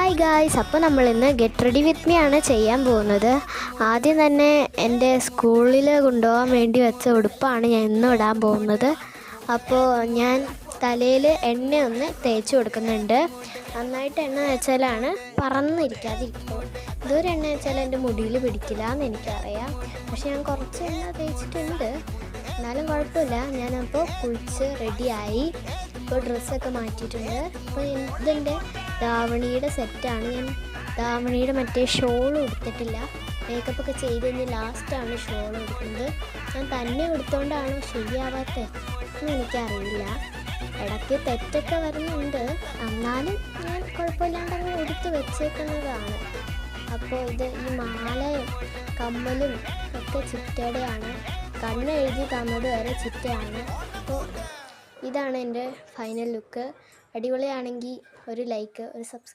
Hi guys, അപ്പോൾ നമ്മളിന്ന് get ready with me ആണ് ചെയ്യാൻ പോകുന്നത്. ആദ്യം തന്നെ എൻ്റെ സ്കൂളിൽ കൊണ്ടുപോകാൻ വേണ്ടി വെച്ച ഉടുപ്പാണ് ഞാൻ ഇന്ന് ഇടാൻ പോകുന്നത്. അപ്പോൾ ഞാൻ തലയിൽ എണ്ണ ഒന്ന് തേച്ച് കൊടുക്കുന്നുണ്ട്. നന്നായിട്ട് എണ്ണ തേച്ചാലാണ് പറന്നിരിക്കാതിരിക്കുമ്പോൾ. ഇതൊരു എണ്ണ വെച്ചാൽ എൻ്റെ മുടിയിൽ പിടിക്കില്ല എന്ന് എനിക്കറിയാം. പക്ഷെ ഞാൻ കുറച്ച് എണ്ണ തേച്ചിട്ടുണ്ട്, എന്നാലും കുഴപ്പമില്ല. ഞാനപ്പോൾ കുളിച്ച് റെഡിയായി. ഇപ്പോൾ ഡ്രസ്സൊക്കെ മാറ്റിയിട്ടുണ്ട്. അപ്പോൾ ഇതെൻ്റെ ധാവണിയുടെ സെറ്റാണ്. ഞാൻ ധാവണിയുടെ മറ്റേ ഷോളും എടുത്തിട്ടില്ല. മേക്കപ്പൊക്കെ ചെയ്ത് കഴിഞ്ഞ് ലാസ്റ്റാണ് ഷോൾ എടുക്കുന്നത്. ഞാൻ തന്നെ എടുത്തുകൊണ്ടാണോ ശരിയാവാത്തത് എന്ന് എനിക്കറിയില്ല. ഇടയ്ക്ക് തെറ്റൊക്കെ വരുന്നുണ്ട്, എന്നാലും ഞാൻ കുഴപ്പമില്ലാണ്ട് അങ്ങ് എടുത്ത് വെച്ചേക്കുന്നതാണ്. അപ്പോൾ ഈ മാലയും കമ്മലും ഒക്കെ ചിറ്റയുടെയാണ്. കണ്ണ് എഴുതി തന്നത് വരെ ചിറ്റയാണ്. അപ്പോൾ ഇതാണ് എൻ്റെ ഫൈനൽ ലുക്ക്. അടിപൊളിയാണെങ്കിൽ ഒരു ലൈക്ക്, ഒരു സബ്സ്ക്രൈബ്.